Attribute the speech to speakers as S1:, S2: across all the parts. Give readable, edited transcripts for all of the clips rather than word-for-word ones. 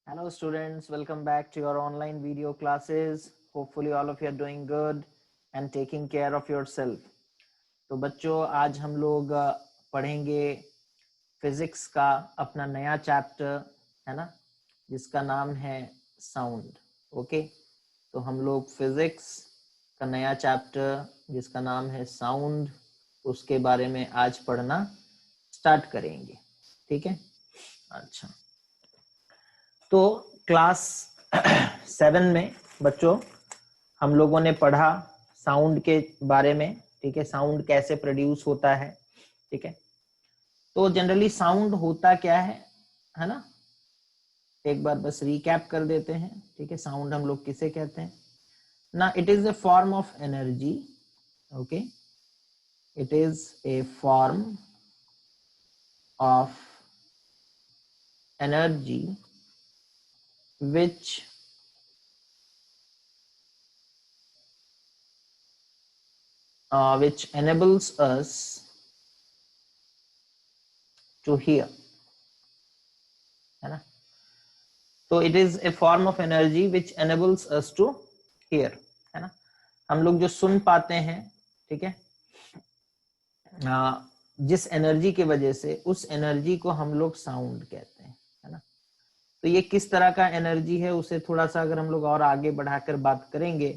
S1: Hello students, welcome back to your online video classes. Hopefully all of you are doing good and taking care of yourself. तो बच्चों आज हम लोग पढ़ेंगे physics का अपना नया चैप्टर है ना, जिसका नाम है साउंड. ओके, तो हम लोग फिजिक्स का नया चैप्टर जिसका नाम है साउंड, उसके बारे में आज पढ़ना स्टार्ट करेंगे. ठीक है, अच्छा. तो क्लास 7 में बच्चों हम लोगों ने पढ़ा साउंड के बारे में. ठीक है, साउंड कैसे प्रोड्यूस होता है. ठीक है, तो जनरली साउंड होता क्या है ना, एक बार बस रिकैप कर देते हैं. ठीक है, साउंड हम लोग किसे कहते हैं ना, it is a form of energy. Okay, it is a form of energy which enables us to hear, है ना. तो it is a form of energy which enables us to hear, है ना. हम लोग जो सुन पाते हैं, ठीक है, जिस एनर्जी की वजह से, उस एनर्जी को हम लोग साउंड कहते हैं, है ना. तो ये किस तरह का एनर्जी है उसे थोड़ा सा अगर हम लोग और आगे बढ़ाकर बात करेंगे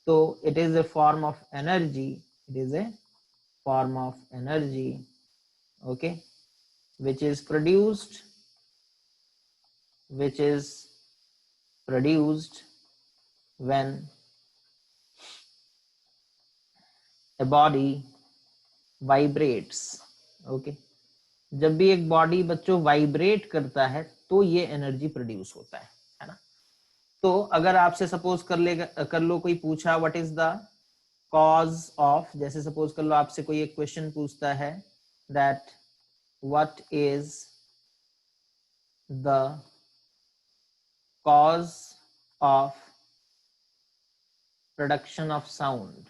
S1: तो it is a form of energy, it is a form of energy, okay, which is produced when a body vibrates. okay, जब भी एक बॉडी बच्चों वाइब्रेट करता है तो ये एनर्जी प्रोड्यूस होता है ना. तो अगर आपसे सपोज कर लो कोई पूछा what is the cause of, जैसे सपोज कर लो आपसे कोई एक क्वेश्चन पूछता है that what is the cause of production of sound,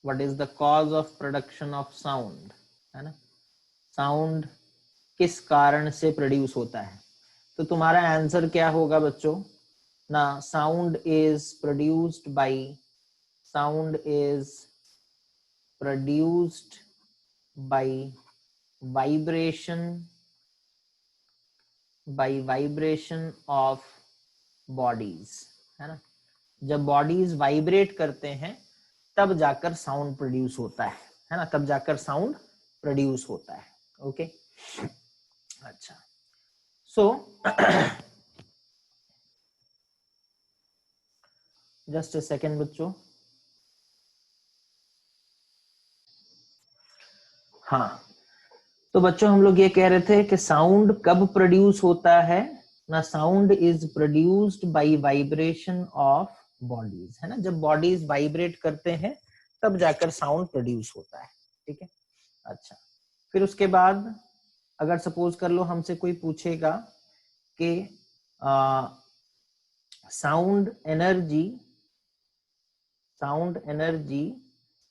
S1: what is the cause of production of sound, है ना. साउंड किस कारण से प्रोड्यूस होता है, तो तुम्हारा आंसर क्या होगा बच्चों ना, sound is produced by vibration of bodies, है ना. जब बॉडीज वाइब्रेट करते हैं तब जाकर साउंड प्रोड्यूस होता है ना, तब जाकर साउंड प्रोड्यूस होता है. ओके, अच्छा. सो जस्ट ए सेकेंड बच्चों. हाँ, तो बच्चों हम लोग ये कह रहे थे कि साउंड कब प्रोड्यूस होता है ना, sound is produced by vibration of bodies, है ना. जब बॉडीज वाइब्रेट करते हैं तब जाकर साउंड प्रोड्यूस होता है. ठीक है, अच्छा. फिर उसके बाद अगर सपोज कर लो हमसे कोई पूछेगा कि साउंड एनर्जी,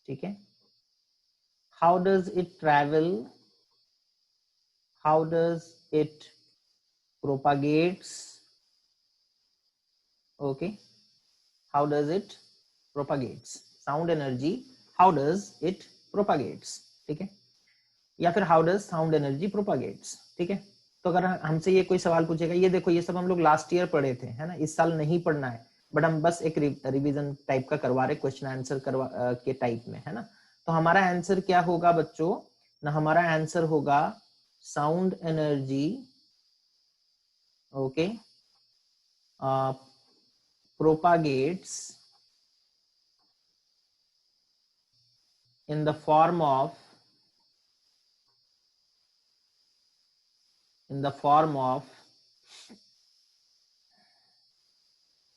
S1: ठीक है, how does it travel, how does it propagates, okay, how does it propagates, sound energy, how does it propagates, ठीक है, या फिर how does sound energy propagates. ठीक है, तो अगर हमसे ये कोई सवाल पूछेगा, ये देखो ये सब हम लोग लास्ट ईयर पढ़े थे, है ना, इस साल नहीं पढ़ना है, बट हम बस एक रिवीजन टाइप का करवा रहे, क्वेश्चन आंसर के टाइप में, है ना. तो हमारा आंसर क्या होगा बच्चों ना, हमारा आंसर होगा sound energy, okay, propagates in the form of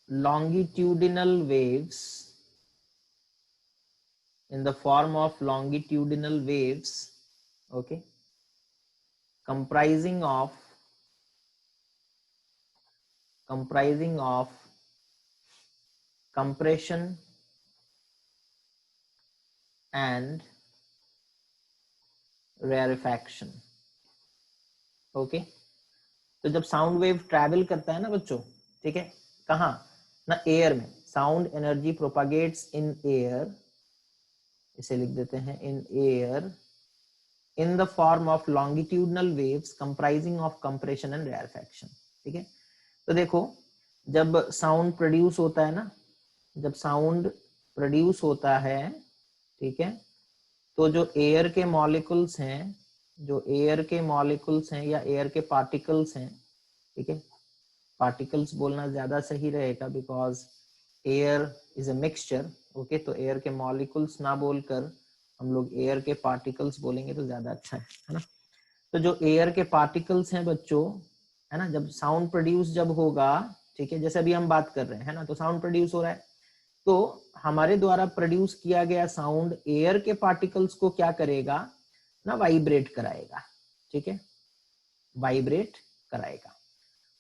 S1: longitudinal waves, okay, comprising of compression and rarefaction. okay, तो जब साउंड वेव ट्रैवल करता है ना बच्चों, ठीक है, कहाँ ना, एयर में, sound energy propagates in air, इसे लिख देते हैं in air, in the form of longitudinal waves comprising of compression and rarefaction। ठीक है, तो देखो जब साउंड प्रोड्यूस होता है ना, जब साउंड प्रोड्यूस होता है, ठीक है, तो जो एयर के मॉलिक्यूल्स हैं, जो एयर के मॉलिक्यूल्स हैं या एयर के पार्टिकल्स हैं, ठीक है, पार्टिकल्स बोलना ज्यादा सही रहेगा because air is a mixture, okay, तो एयर के मॉलिक्यूल्स ना बोलकर हम लोग एयर के पार्टिकल्स बोलेंगे तो ज्यादा अच्छा है ना। तो जो एयर के पार्टिकल्स हैं बच्चों, है ना, जब साउंड प्रोड्यूस जब होगा, ठीक है, जैसे अभी हम बात कर रहे हैं, है ना, तो साउंड प्रोड्यूस हो रहा है, तो हमारे द्वारा प्रोड्यूस किया गया साउंड एयर के पार्टिकल्स को क्या करेगा ना, वाइब्रेट कराएगा, ठीक है, वाइब्रेट कराएगा।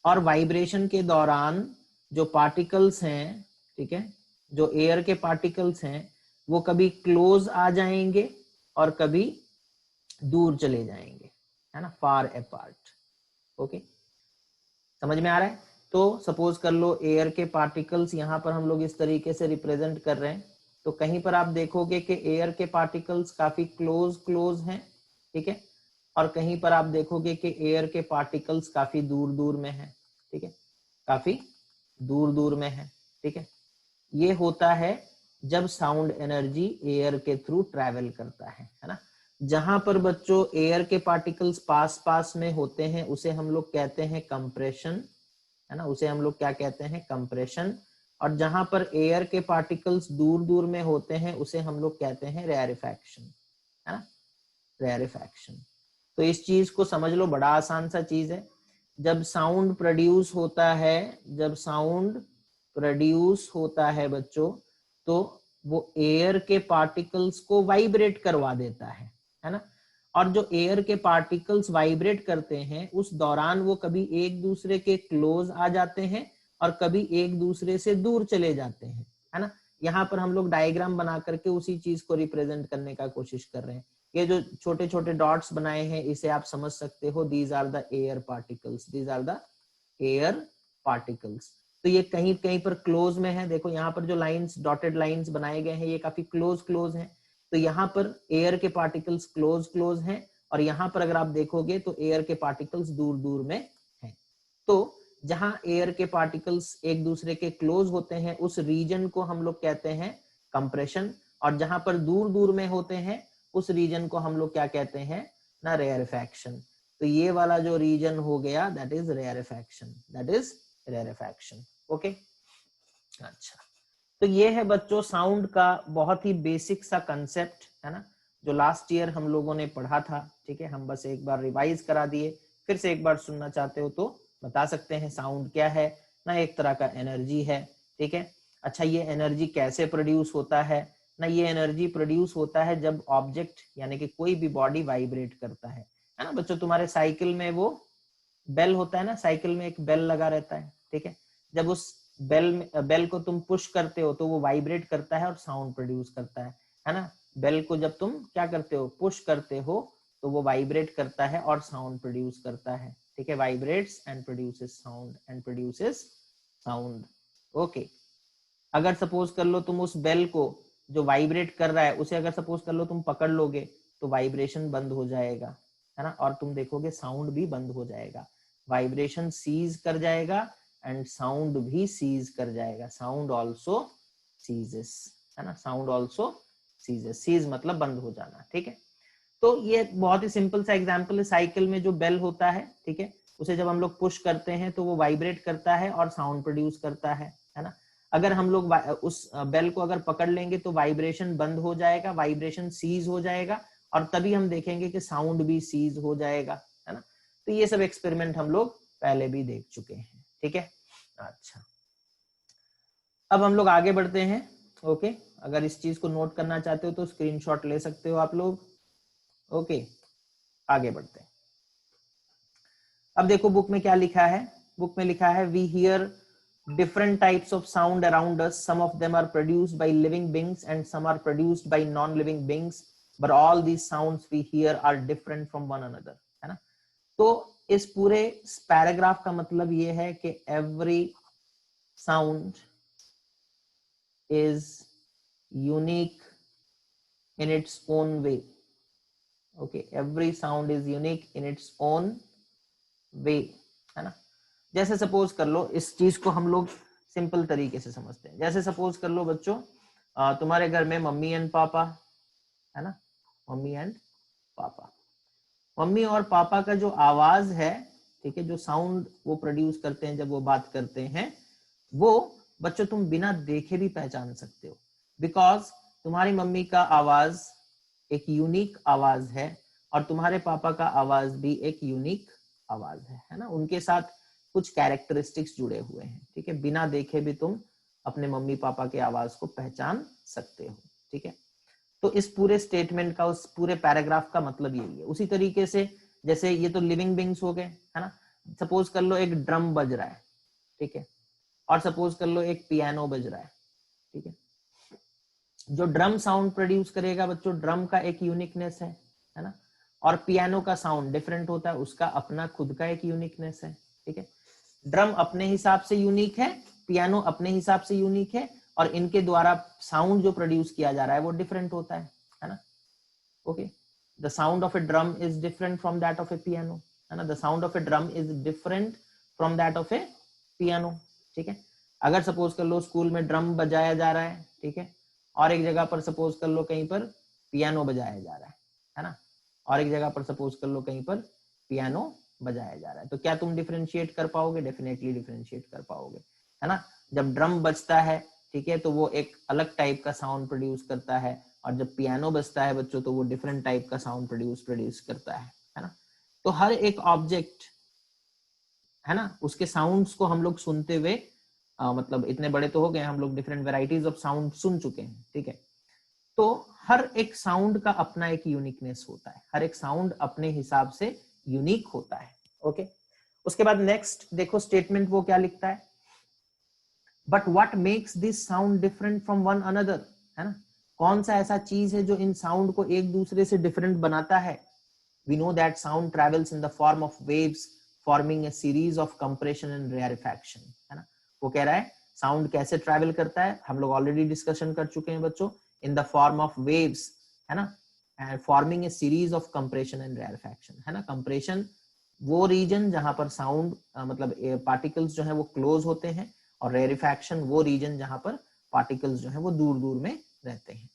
S1: और वाइब्रेशन के दौरान जो पार्टिकल्स हैं, ठीक है, जो एयर के पार्टिकल्स हैं, वो कभी क्लोज आ जाएंगे और कभी दूर चले जाएंगे, है ना, फार अपार्ट। ओके, समझ में आ रहा है। तो सपोज कर लो एयर के पार्टिकल्स यहाँ पर हम लोग इस तरीके से रिप्रेजेंट कर रहे हैं, तो कहीं पर आप देखोगे कि एयर के पार्टिकल्स काफी क्लोज क्लोज हैं, ठीक है, और कहीं पर आप देखोगे कि एयर के पार्टिकल्स काफी दूर दूर में हैं, ठीक है, काफी दूर दूर में है, ठीक है। ये होता है जब साउंड एनर्जी एयर के थ्रू ट्रैवल करता है ना। जहां पर बच्चों एयर के पार्टिकल्स पास पास में होते हैं उसे हम लोग कहते हैं कंप्रेशन, है ना, उसे हम लोग क्या कहते हैं, कंप्रेशन। और जहां पर एयर के पार्टिकल्स दूर दूर में होते हैं उसे हम लोग कहते हैं रेयरिफैक्शन, है ना, रेयरिफैक्शन। तो इस चीज को समझ लो, बड़ा आसान सा चीज है। जब साउंड प्रोड्यूस होता है, जब साउंड प्रोड्यूस होता है बच्चों, तो वो एयर के पार्टिकल्स को वाइब्रेट करवा देता है ना। और जो एयर के पार्टिकल्स वाइब्रेट करते हैं उस दौरान वो कभी एक दूसरे के क्लोज आ जाते हैं और कभी एक दूसरे से दूर चले जाते हैं, है ना। यहाँ पर हम लोग डायग्राम बना करके उसी चीज को रिप्रेजेंट करने का कोशिश कर रहे हैं। ये जो छोटे छोटे डॉट्स बनाए हैं इसे आप समझ सकते हो, these are the air particles, these are the air particles. तो ये कहीं कहीं पर क्लोज में है, देखो यहाँ पर जो लाइंस, डॉटेड लाइंस बनाए गए हैं ये काफी क्लोज क्लोज हैं। तो यहाँ पर एयर के पार्टिकल्स क्लोज क्लोज हैं और यहाँ पर अगर आप देखोगे तो एयर के पार्टिकल्स दूर दूर में हैं। तो जहां एयर के पार्टिकल्स एक दूसरे के क्लोज होते हैं उस रीजन को हम लोग कहते हैं कंप्रेशन, और जहां पर दूर दूर में होते हैं उस रीजन को हम लोग क्या कहते हैं ना, रेयरिफैक्शन। तो ये वाला जो रीजन हो गया that is rarefaction, that is rarefaction. Okay, अच्छा, तो ये है बच्चों साउंड का बहुत ही बेसिक सा कंसेप्ट, है ना, जो लास्ट ईयर हम लोगों ने पढ़ा था। ठीक है, हम बस एक बार रिवाइज करा दिए, फिर से एक बार सुनना चाहते हो तो बता सकते हैं। साउंड क्या है ना, एक तरह का एनर्जी है, ठीक है। अच्छा, ये एनर्जी कैसे प्रोड्यूस होता है ना, ये एनर्जी प्रोड्यूस होता है जब ऑब्जेक्ट यानी कि कोई भी बॉडी वाइब्रेट करता है ना। बच्चों तुम्हारे साइकिल में वो बेल होता है ना, साइकिल में एक बेल लगा रहता है, ठीक है। जब उस बेल को तुम पुश करते हो तो वो वाइब्रेट करता है और साउंड प्रोड्यूस करता है ना। बेल को जब तुम क्या करते हो, पुश करते हो तो वो वाइब्रेट करता है और साउंड प्रोड्यूस करता है, ठीक है। Vibrates and produces sound, and produces sound. Okay, अगर सपोज कर लो तुम उस बेल को जो वाइब्रेट कर रहा है उसे अगर सपोज कर लो तुम पकड़ लोगे तो वाइब्रेशन बंद हो जाएगा, है ना, और तुम देखोगे साउंड भी बंद हो जाएगा। वाइब्रेशन सीज कर जाएगा एंड साउंड भी सीज कर जाएगा। साउंड ऑल्सो सीजेस, है ना, साउंड ऑल्सो सीजेस। सीज मतलब बंद हो जाना, ठीक है। तो ये बहुत ही सिंपल सा एग्जांपल है। साइकिल में जो बेल होता है, ठीक है, उसे जब हम लोग पुश करते हैं तो वो वाइब्रेट करता है और साउंड प्रोड्यूस करता है ना। अगर हम लोग उस बेल को अगर पकड़ लेंगे तो वाइब्रेशन बंद हो जाएगा, वाइब्रेशन सीज हो जाएगा और तभी हम देखेंगे कि साउंड भी सीज हो जाएगा, है ना। तो ये सब एक्सपेरिमेंट हम लोग पहले भी देख चुके हैं, ठीक है। अच्छा, अब हम लोग आगे बढ़ते हैं। ओके, अगर इस चीज को नोट करना चाहते हो तो स्क्रीनशॉट ले सकते हो आप लोग। ओके, आगे बढ़ते हैं। अब देखो बुक में क्या लिखा है। बुक में लिखा है, we hear different types of sound around us. Some of them are produced by living beings and some are produced by non-living beings, but all these sounds we hear are different from one another, है ना। तो इस पूरे paragraph का मतलब ये है कि every sound is unique in its own way. Okay, every sound is unique in its own way, है ना. जैसे सपोज कर लो, इस चीज को हम लोग सिंपल तरीके से समझते हैं. जैसे सपोज कर लो बच्चों, तुम्हारे घर में मम्मी एंड पापा है ना, मम्मी एंड पापा. मम्मी और पापा का जो आवाज है, ठीक है, जो साउंड वो प्रोड्यूस करते हैं जब वो बात करते हैं, वो बच्चों तुम बिना देखे भी पहचान सकते हो. बिकॉज तुम्हारी मम्मी का आवाज एक यूनिक आवाज है और तुम्हारे पापा का आवाज भी एक यूनिक आवाज है ना. उनके साथ कुछ कैरेक्टरिस्टिक्स जुड़े हुए हैं, ठीक है. बिना देखे भी तुम अपने मम्मी पापा के आवाज को पहचान सकते हो, ठीक है. तो इस पूरे स्टेटमेंट का, उस पूरे पैराग्राफ का मतलब यही है. उसी तरीके से जैसे ये तो लिविंग बींग्स हो गए, है ना. सपोज कर लो एक ड्रम बज रहा है, ठीक है, और सपोज कर लो एक पियानो बज रहा है, ठीक है. जो ड्रम साउंड प्रोड्यूस करेगा बच्चों, ड्रम का एक यूनिकनेस है ना. और पियानो का साउंड डिफरेंट होता है, उसका अपना खुद का एक यूनिकनेस है, ठीक है. ड्रम अपने हिसाब से यूनिक है, पियानो अपने हिसाब से यूनिक है, और इनके द्वारा साउंड जो प्रोड्यूस किया जा रहा है वो डिफरेंट होता है ना. Okay, the sound of A drum is different from that of A piano, है ना. The sound of A drum is different from that of A piano, ठीक है. अगर सपोज कर लो स्कूल में ड्रम बजाया जा रहा है, ठीक है, और एक जगह पर सपोज कर लो कहीं पर पियानो बजाया जा रहा है ना, और एक जगह पर सपोज कर लो कहीं पर पियानो बजाया जा रहा है, तो क्या तुम डिफरेंशिएट कर पाओगे? डेफिनेटली डिफरेंशिएट कर पाओगे, है ना. जब ड्रम बजता है, ठीक है, तो वो एक अलग टाइप का साउंड प्रोड्यूस करता है, और जब पियानो बजता है बच्चों, तो वो डिफरेंट टाइप का साउंड प्रोड्यूस करता है ना. तो हर एक ऑब्जेक्ट, है ना, उसके साउंड्स को हम लोग सुनते हुए, मतलब इतने बड़े तो हो गए हम लोग, डिफरेंट वेराइटीज ऑफ साउंड सुन चुके हैं, ठीक है. तो हर एक साउंड का अपना एक यूनिकनेस होता है, हर एक साउंड अपने हिसाब से यूनिक होता है. ओके, उसके बाद नेक्स्ट देखो स्टेटमेंट वो क्या लिखता है. But what makes this sound different from one another, है ना. कौन सा ऐसा चीज है जो इन साउंड को एक दूसरे से डिफरेंट बनाता है. We know that sound travels in the form of waves forming a series of compression and rarefaction, है ना. वो कह रहा है साउंड कैसे ट्रैवल करता है, हम लोग ऑलरेडी डिस्कशन कर चुके हैं बच्चों. In the form of waves, है ना, and forming a series of compression and rarefaction, है ना. कंप्रेशन वो रीजन जहां पर साउंड मतलब पार्टिकल्स जो है वो क्लोज होते हैं, और रेयरिफिकेशन वो रीजन जहां पर पार्टिकल्स जो है वो दूर दूर में रहते हैं,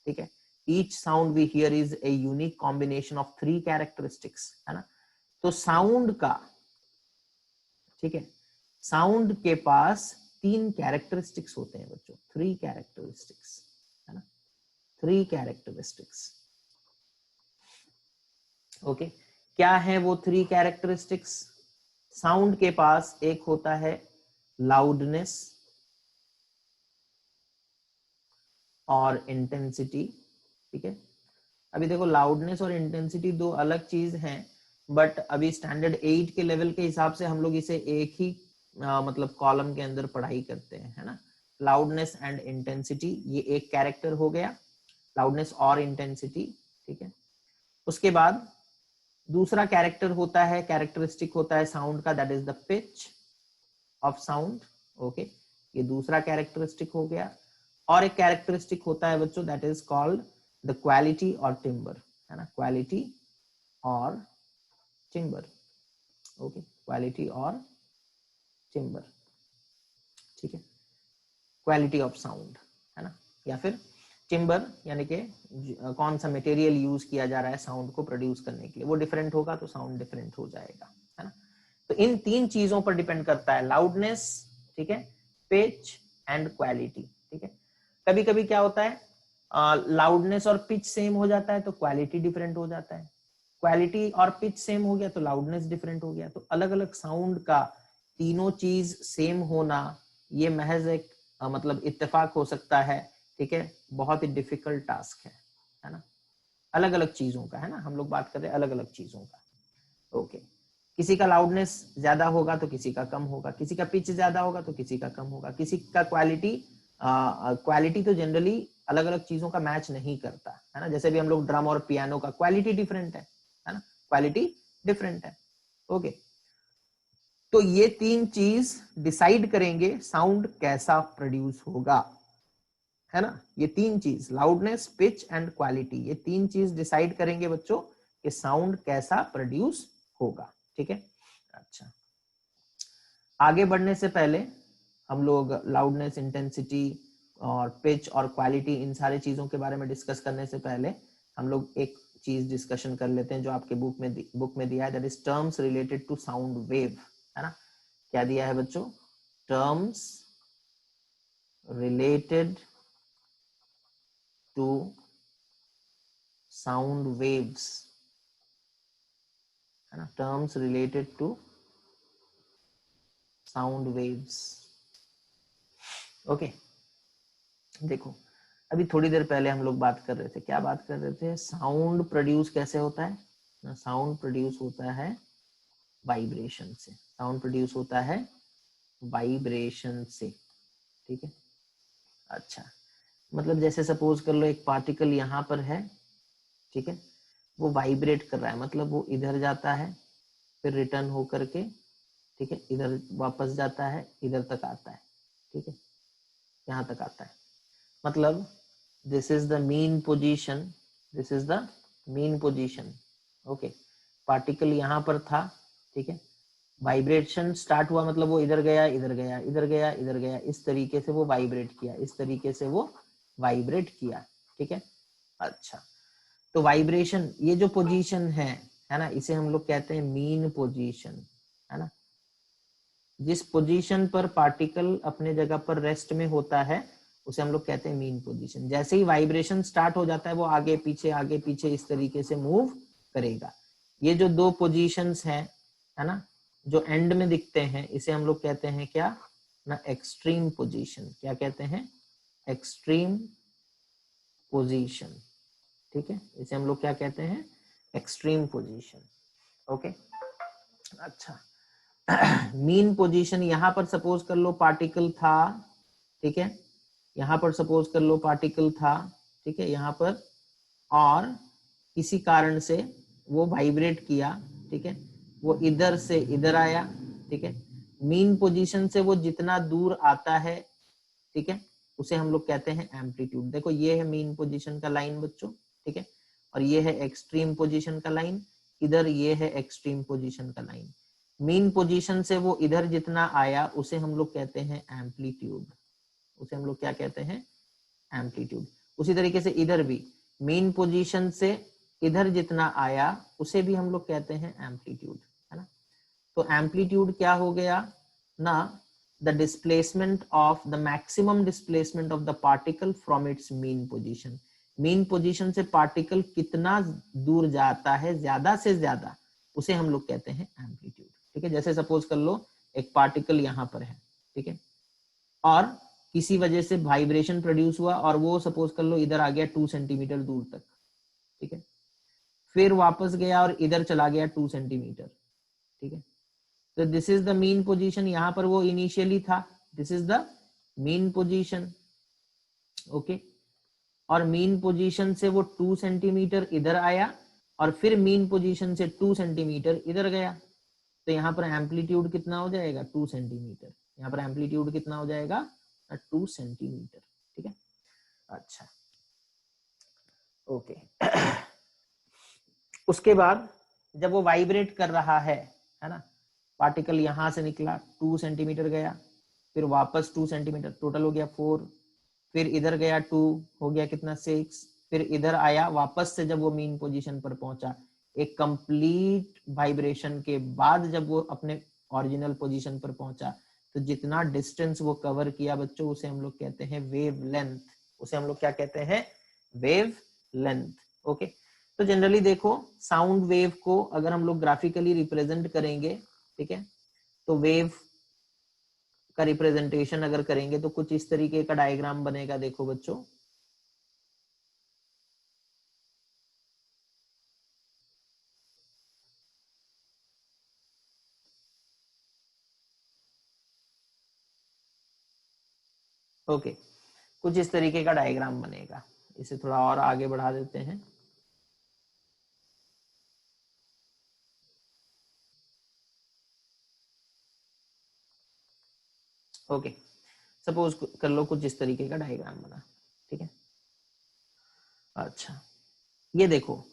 S1: ठीक है. Each sound we hear is a unique combination of 3 characteristics, है ना. तो साउंड का, ठीक है, साउंड के पास 3 कैरेक्टरिस्टिक्स होते हैं बच्चों, 3 कैरेक्टरिस्टिक्स, है ना, 3 कैरेक्टरिस्टिक्स. ओके, क्या है वो 3 कैरेक्टरिस्टिक्स. साउंड के पास एक होता है लाउडनेस और इंटेंसिटी, ठीक है. अभी देखो लाउडनेस और इंटेंसिटी दो अलग चीज हैं, बट अभी स्टैंडर्ड 8 के लेवल के हिसाब से हम लोग इसे एक ही मतलब कॉलम के अंदर पढ़ाई करते हैं, है ना. लाउडनेस एंड इंटेंसिटी, ये एक कैरेक्टर हो गया, लाउडनेस और इंटेंसिटी, ठीक है. उसके बाद दूसरा कैरेक्टर होता है, कैरेक्टरिस्टिक होता है साउंड का, that is the pitch of sound. Okay, ये दूसरा कैरेक्टरिस्टिक हो गया. और एक कैरेक्टरिस्टिक होता है बच्चों, that is called the quality और टिम्बर, है ना, क्वालिटी और टिम्बर. ओके, क्वालिटी और टिम्बर, ठीक है. क्वालिटी ऑफ साउंड, है ना, या फिर टिम्बर, यानी कि कौन सा मटेरियल यूज किया जा रहा है साउंड को प्रोड्यूस करने के लिए, वो डिफरेंट होगा तो साउंड डिफरेंट हो जाएगा, है ना. तो इन 3 चीजों पर डिपेंड करता है, लाउडनेस, ठीक है, पिच एंड क्वालिटी, ठीक है. कभी कभी क्या होता है, लाउडनेस और पिच सेम हो जाता है तो क्वालिटी डिफरेंट हो जाता है, क्वालिटी और पिच सेम हो गया तो लाउडनेस डिफरेंट हो गया. तो अलग अलग साउंड का तीनों चीज सेम होना, ये महज एक मतलब इत्तेफाक हो सकता है, ठीक है. बहुत ही डिफिकल्ट टास्क है ना. अलग अलग चीजों का, है ना, हम लोग बात कर रहे हैं अलग अलग चीजों का. ओके, किसी का लाउडनेस ज्यादा होगा तो किसी का कम होगा, किसी का पिच ज्यादा होगा तो किसी का कम होगा, किसी का क्वालिटी तो जनरली अलग अलग चीजों का मैच नहीं करता, है ना. जैसे भी हम लोग ड्रम और पियानो का क्वालिटी डिफरेंट है ना, क्वालिटी डिफरेंट है. ओके, तो ये तीन चीज डिसाइड करेंगे साउंड कैसा प्रोड्यूस होगा, है ना। ये तीन चीज, लाउडनेस, पिच एंड क्वालिटी, ये तीन चीज डिसाइड करेंगे बच्चों कि साउंड कैसा प्रोड्यूस होगा। ठीक है, अच्छा, आगे बढ़ने से पहले हम लोग लाउडनेस, इंटेंसिटी और पिच और क्वालिटी, इन सारी चीजों के बारे में डिस्कस करने से पहले हम लोग एक चीज डिस्कशन कर लेते हैं जो आपके बुक में दिया है, that is terms related to sound wave, है ना। क्या दिया है बच्चों? Terms related to sound waves, है ना, terms related to sound waves. Okay, देखो अभी थोड़ी देर पहले हम लोग बात कर रहे थे, क्या बात कर रहे थे? साउंड प्रोड्यूस कैसे होता है ना, साउंड प्रोड्यूस होता है वाइब्रेशन से, साउंड प्रोड्यूस होता है वाइब्रेशन से। ठीक है, अच्छा, मतलब जैसे सपोज कर लो एक पार्टिकल यहाँ पर है, ठीक है, वो वाइब्रेट कर रहा है, मतलब वो इधर जाता है फिर रिटर्न होकर के, ठीक है, इधर वापस जाता है, इधर तक आता है, ठीक है, यहाँ तक आता है, मतलब this is the mean position, this is the mean position. Okay, particle यहाँ पर था, ठीक है, वाइब्रेशन स्टार्ट हुआ, मतलब वो इधर गया, इधर गया, इधर गया, इधर गया, इस तरीके से वो वाइब्रेट किया, इस तरीके से वो वाइब्रेट किया। ठीक है, अच्छा, तो वाइब्रेशन, ये जो पोजीशन है ना, इसे हम लोग कहते हैं मीन पोजीशन, है ना। जिस पोजीशन पर पार्टिकल अपने जगह पर रेस्ट में होता है उसे हम लोग कहते हैं मीन पोजीशन। जैसे ही वाइब्रेशन स्टार्ट हो जाता है वो आगे पीछे इस तरीके से मूव करेगा। ये जो दो पोजीशंस हैं, है ना, जो एंड में दिखते हैं, इसे हम लोग कहते हैं क्या ना, एक्सट्रीम पोजीशन। क्या कहते हैं? Extreme position. ठीक है, इसे हम लोग क्या कहते हैं? Extreme position. ओके, अच्छा, मीन पोजीशन, यहां पर सपोज कर लो पार्टिकल था, ठीक है, यहां पर सपोज कर लो पार्टिकल था, ठीक है, यहां पर, और किसी कारण से वो वाइब्रेट किया, ठीक है, वो इधर से इधर आया, ठीक है, मीन पोजीशन से वो जितना दूर आता है, ठीक है, उसे हम लोग कहते हैं एम्पलीट्यूड। देखो ये है मीन पोजीशन का लाइन बच्चों, ठीक है, और ये है एक्सट्रीम पोजीशन का लाइन, इधर ये है एक्सट्रीम पोजीशन का लाइन। मीन पोजीशन से वो इधर जितना आया उसे हम लोग कहते हैं एम्पलीट्यूड, उसे हम लोग क्या कहते हैं? एम्पलीट्यूड। उसी तरीके से इधर भी मीन पोजीशन से इधर जितना आया उसे भी हम लोग कहते हैं एम्पलीट्यूड, है ना। तो एम्पलीट्यूड क्या हो गया ना, the displacement of the maximum displacement of the particle from its mean position. Mean position से पार्टिकल कितना दूर जाता है, ज्यादा से ज्यादा, उसे हम लोग कहते हैं एम्पलीट्यूड। ठीक है, जैसे सपोज कर लो एक पार्टिकल यहाँ पर है, ठीक है, और किसी वजह से वाइब्रेशन प्रोड्यूस हुआ और वो सपोज कर लो इधर आ गया 2 सेंटीमीटर दूर तक, ठीक है, फिर वापस गया और इधर चला गया 2 सेंटीमीटर, ठीक है, तो this is the mean position. यहां पर वो इनिशियली था, this is the mean position. Okay, और मीन पोजीशन से वो 2 सेंटीमीटर इधर आया और फिर मीन पोजीशन से 2 सेंटीमीटर इधर गया, तो यहाँ पर एम्पलीट्यूड कितना हो जाएगा? 2 सेंटीमीटर। यहाँ पर एम्पलीट्यूड कितना हो जाएगा? 2 सेंटीमीटर। ठीक है, अच्छा, ओके। उसके बाद जब वो वाइब्रेट कर रहा है ना, पार्टिकल यहां से निकला, 2 सेंटीमीटर गया, फिर वापस 2 सेंटीमीटर, टोटल हो गया 4, फिर इधर गया 2, हो गया कितना? 6, फिर इधर आया वापस से, जब वो मीन पोजीशन पर पहुंचा, एक कंप्लीट वाइब्रेशन के बाद जब वो अपने ओरिजिनल पोजीशन पर पहुंचा, तो जितना डिस्टेंस वो कवर किया बच्चों, उसे हम लोग कहते हैं वेव लेंथ। उसे हम लोग क्या कहते हैं? Wave length. ओके, तो जनरली देखो साउंड वेव को अगर हम लोग ग्राफिकली रिप्रेजेंट करेंगे, ठीक है, तो वेव का रिप्रेजेंटेशन अगर करेंगे तो कुछ इस तरीके का डायग्राम बनेगा। देखो बच्चों, ओके, कुछ इस तरीके का डायग्राम बनेगा। इसे थोड़ा और आगे बढ़ा देते हैं। ओके, सपोज कर लो कुछ इस तरीके का डायग्राम बना, ठीक है। अच्छा, ये देखो,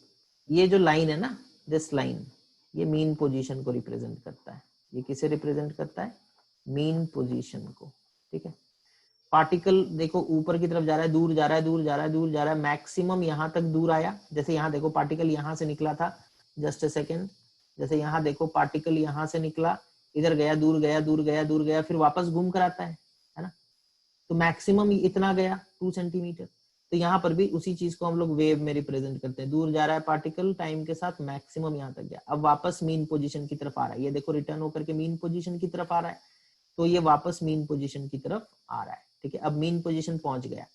S1: ये जो लाइन है ना, दिस लाइन, ये मीन पोजीशन को रिप्रेजेंट करता है। ये किसे रिप्रेजेंट करता है? मीन पोजीशन को, ठीक है। पार्टिकल देखो ऊपर की तरफ जा रहा है, दूर जा रहा है, दूर जा रहा है, दूर जा रहा है, मैक्सिमम यहां तक दूर आया। जैसे यहाँ देखो पार्टिकल यहां से निकला था, जस्ट अ सेकेंड, जैसे यहाँ देखो पार्टिकल यहां से निकला, इधर गया, दूर गया, दूर गया, दूर गया, फिर वापस घूम कर आता है ना। तो मैक्सिमम इतना गया 2 सेंटीमीटर। तो यहाँ पर भी उसी चीज को हम लोग वेव में रिप्रेजेंट करते हैं। दूर जा रहा है पार्टिकल टाइम के साथ, मैक्सिमम यहाँ तक गया, अब वापस मीन पोजीशन की तरफ आ रहा है। ये देखो रिटर्न होकर के मीन पोजीशन की तरफ आ रहा है, तो ये वापस मीन पोजीशन की तरफ आ रहा है, ठीक है। अब मीन पोजीशन पहुंच गया,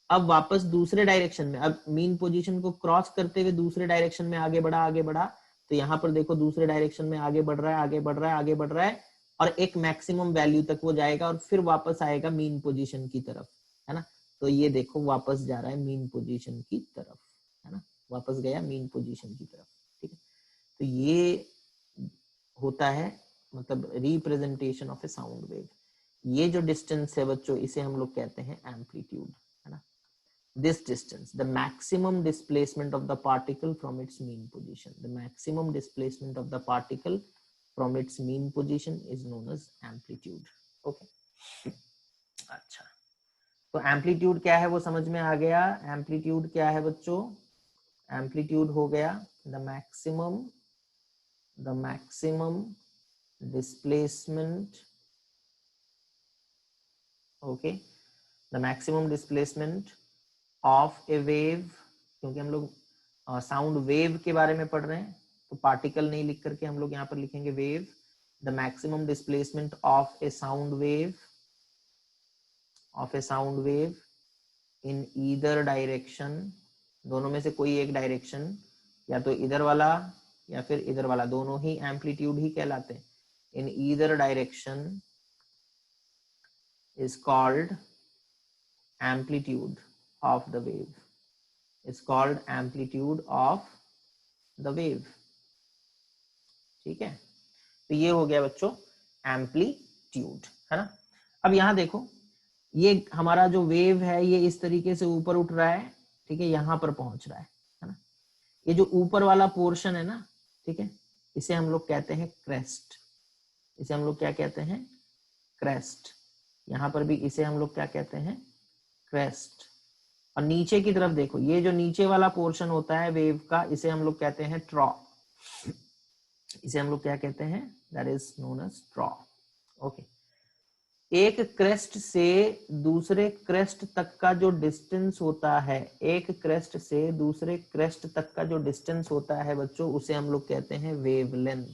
S1: अब वापस दूसरे डायरेक्शन में, अब मीन पोजीशन को क्रॉस करते हुए दूसरे डायरेक्शन में आगे बढ़ा, आगे बढ़ा। तो यहाँ पर देखो दूसरे डायरेक्शन में आगे बढ़ रहा है, आगे बढ़ रहा है, आगे बढ़ रहा है, और एक मैक्सिमम वैल्यू तक वो जाएगा और फिर वापस आएगा मीन पोजीशन की तरफ, है ना। तो ये देखो वापस जा रहा है मीन पोजीशन की तरफ, है ना, वापस गया मीन पोजीशन की तरफ, ठीक है। तो ये होता है मतलब representation of A sound wave. ये जो डिस्टेंस है बच्चों, इसे हम लोग कहते हैं एम्पलीट्यूड, है ना। This distance, the maximum displacement of the particle from its mean position, the maximum displacement of the particle from its mean position is known as amplitude. Okay, अच्छा, तो एम्पलीट्यूड क्या है वो समझ में आ गया। एम्पलीट्यूड क्या है बच्चों? एम्पलीट्यूड हो गया the maximum displacement, okay, the maximum displacement of A wave, क्योंकि हम लोग साउंड वेव के बारे में पढ़ रहे हैं, तो पार्टिकल नहीं लिख करके हम लोग यहाँ पर लिखेंगे wave. The maximum displacement of A sound wave in either direction, दोनों में से कोई एक डायरेक्शन, या तो इधर वाला या फिर इधर वाला, दोनों ही एम्पलीट्यूड ही कहलाते हैं। In either direction is called amplitude of the wave, is called amplitude of the wave, ठीक है। तो ये हो गया बच्चों एम्पलीट्यूड, है ना। अब यहाँ देखो, ये हमारा जो वेव है ये इस तरीके से ऊपर उठ रहा है, ठीक है, यहाँ पर पहुंच रहा है ना। ये जो ऊपर वाला पोर्शन है ना, ठीक है, इसे हम लोग कहते हैं क्रेस्ट। इसे हम लोग क्या कहते हैं? क्रेस्ट। यहाँ पर भी इसे हम लोग क्या कहते हैं? क्रेस्ट। और नीचे की तरफ देखो, ये जो नीचे वाला पोर्शन होता है वेव का, इसे हम लोग कहते हैं ट्रॉ। इसे हम लोग क्या कहते हैं? That is known as trough, okay. एक क्रेस्ट से दूसरे क्रेस्ट तक का जो डिस्टेंस होता है, एक क्रेस्ट से दूसरे क्रेस्ट तक का जो डिस्टेंस होता है बच्चों, उसे हम लोग कहते हैं वेवलेंथ,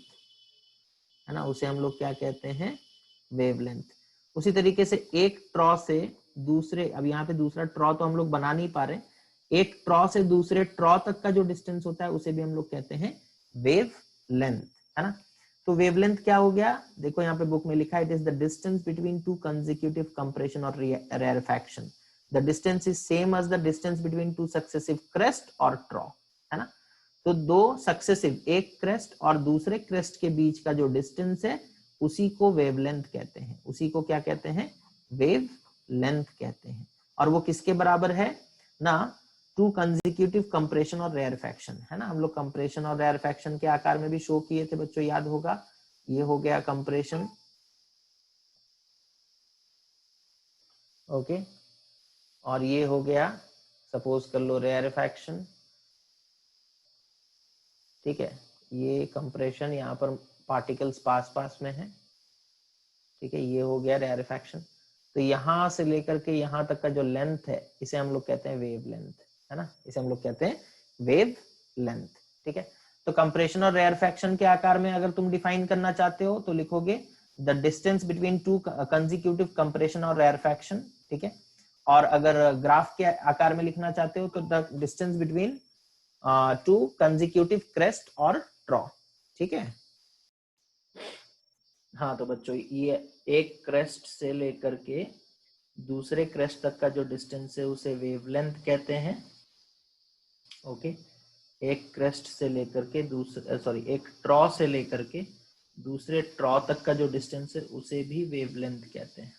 S1: है ना। उसे हम लोग क्या कहते हैं? वेवलेंथ। उसी तरीके से एक ट्रॉ से दूसरे, अब यहाँ पे दूसरा ट्रॉ तो हम लोग बना नहीं पा रहे, एक ट्रॉ से दूसरे ट्रॉ तक का जो डिस्टेंस होता है उसे भी हम लोग कहते हैं वेव लेंथ, है ना। तो वेवलेंथ क्या हो गया? देखो यहाँ पे बुक में लिखा है, it is the distance between two consecutive compression और rarefaction. The distance is same as the distance between two successive crest और ट्रॉ, है ना। तो दो सक्सेसिव, एक क्रेस्ट और दूसरे क्रेस्ट के बीच का जो डिस्टेंस है उसी को वेवलेंथ कहते हैं। उसी को क्या कहते हैं? वेव लेंथ कहते हैं। और वो किसके बराबर है ना? टू कंसेक्यूटिव कंप्रेशन और रेयरफैक्शन, है ना। हम लोग कंप्रेशन और रेयरफैक्शन के आकार में भी शो किए थे बच्चों, याद होगा। ये हो गया कंप्रेशन, ओके, और ये हो गया सपोज कर लो रेयरफैक्शन, ठीक है। ये कंप्रेशन, यहाँ पर पार्टिकल्स पास पास में है, ठीक है। ये हो गया रेयरफैक्शन। तो यहां से लेकर के यहां तक का जो लेंथ है इसे हम लोग कहते हैं वेव लेंथ, है ना। इसे हम लोग कहते हैं वेव लेंथ, ठीक है। तो कंप्रेशन और रेयरफैक्शन के आकार में अगर तुम डिफाइन करना चाहते हो तो लिखोगे the distance between two consecutive compression और रेयरफैक्शन, ठीक है। और अगर ग्राफ के आकार में लिखना चाहते हो तो the distance between two consecutive crest और ट्रॉ, ठीक है। हाँ तो बच्चों, ये एक क्रेस्ट से लेकर के दूसरे क्रेस्ट तक का जो डिस्टेंस है उसे वेवलेंथ कहते हैं, ओके। एक क्रेस्ट से लेकर के दूसरे, सॉरी, एक ट्रॉ से लेकर के दूसरे ट्रॉ तक का जो डिस्टेंस है उसे भी वेवलेंथ कहते हैं,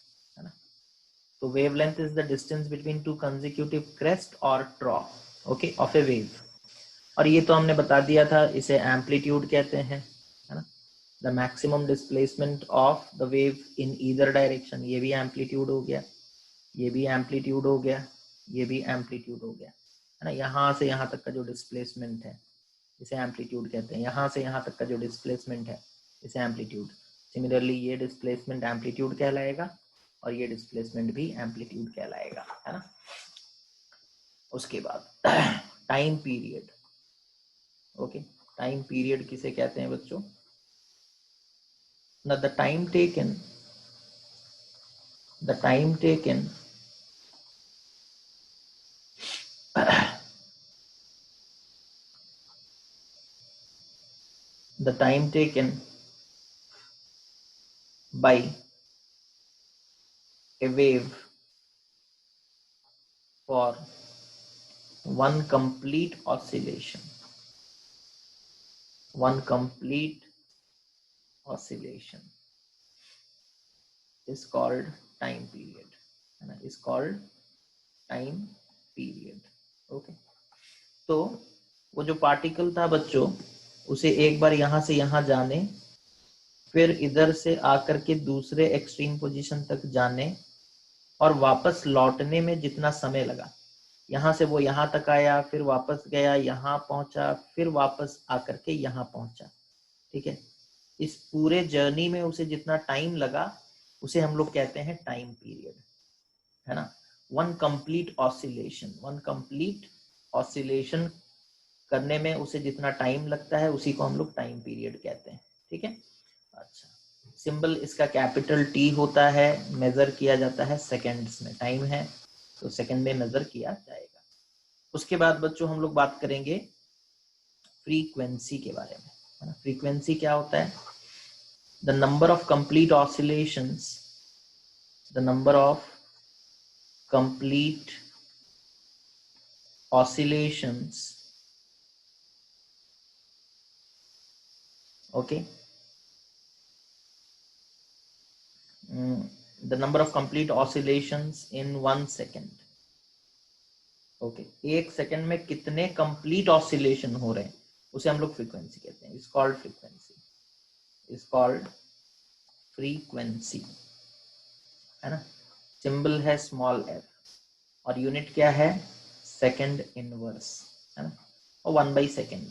S1: तो wavelength is the distance between two consecutive crest or trough, okay, of a wave. और ये तो हमने बता दिया था, इसे एम्पलीट्यूड कहते हैं, है ना. The maximum displacement of the wave in either direction, ये भी एम्पलीट्यूड हो गया, ये भी एम्पलीट्यूड हो गया, ये भी एम्पलीट्यूड हो गया, है ना. यहाँ से यहाँ तक का जो डिस्प्लेसमेंट है इसे एम्पलीट्यूड कहते हैं, यहाँ से यहाँ तक का जो डिस्प्लेसमेंट है इसे एम्पलीट्यूड. सिमिलरली ये डिस्प्लेसमेंट एम्पलीट्यूड कहलाएगा और ये डिस्प्लेसमेंट भी एम्पलीट्यूड कहलाएगा, है ना. उसके बाद time period. Okay, time period किसे कहते हैं बच्चों? Now the time taken the time taken by a wave for one complete oscillation is called time period, है ना, is called time period. Okay, तो वो जो पार्टिकल था बच्चों, उसे एक बार यहाँ से यहाँ जाने, फिर इधर से आकर के दूसरे एक्सट्रीम पोजीशन तक जाने और वापस लौटने में जितना समय लगा, यहाँ से वो यहाँ तक आया, फिर वापस गया, यहाँ पहुंचा, फिर वापस आकर के यहाँ पहुंचा, ठीक है. इस पूरे जर्नी में उसे जितना टाइम लगा उसे हम लोग कहते हैं टाइम पीरियड, है ना. वन कंप्लीट ऑसिलेशन करने में उसे जितना टाइम लगता है उसी को हम लोग टाइम पीरियड कहते हैं, ठीक है. अच्छा, सिंबल इसका कैपिटल टी होता है, मेजर किया जाता है सेकेंड्स में, टाइम है तो सेकेंड में मेजर किया जाएगा. उसके बाद बच्चों हम लोग बात करेंगे फ्रीक्वेंसी के बारे में, है ना. फ्रीक्वेंसी क्या होता है? The number of complete oscillations okay, the number of complete oscillations in 1 second. Okay, एक सेकंड में कितने कंप्लीट ऑसिलेशन हो रहे हैं उसे हम लोग फ्रीक्वेंसी कहते हैं. इज कॉल्ड फ्रीक्वेंसी, है ना. सिंबल है स्मॉल f और यूनिट क्या है? सेकंड इनवर्स, है ना, और 1/सेकंड.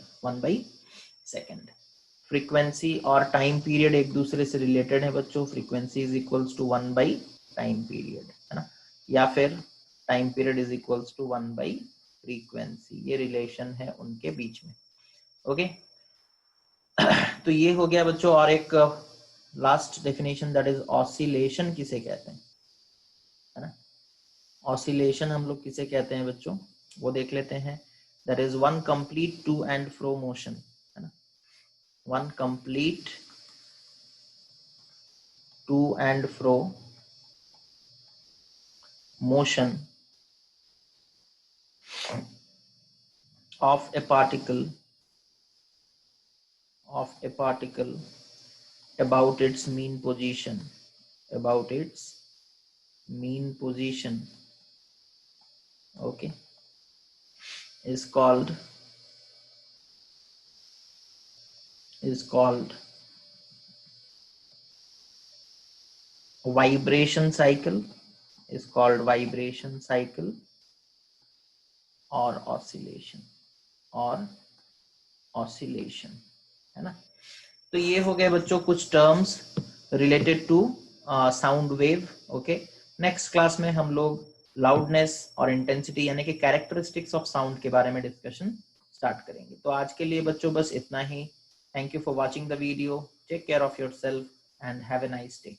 S1: फ्रीक्वेंसी और टाइम पीरियड एक दूसरे से रिलेटेड है बच्चों. फ्रीक्वेंसी इज इक्वल्स टू 1/टाइम पीरियड, है ना, या फिर time period is equals to 1/फ्रीक्वेंसी. ये रिलेशन है उनके बीच में. ओके, तो ये हो गया बच्चों. और एक last definition, that is oscillation किसे कहते हैं, है ना. ऑसिलेशन हम लोग किसे कहते हैं बच्चों, वो देख लेते हैं. That is one complete to and fro motion, है ना. One complete to and fro motion of a particle about its mean position, okay, is called vibration cycle, or oscillation, है ना. तो ये हो गए बच्चों कुछ terms related to sound wave. Okay, next class में हम लोग लाउडनेस और इंटेंसिटी यानी कि कैरेक्टरिस्टिक्स ऑफ साउंड के बारे में डिस्कशन स्टार्ट करेंगे. तो आज के लिए बच्चों बस इतना ही. Thank you for watching the video. Take care of yourself and have a nice day.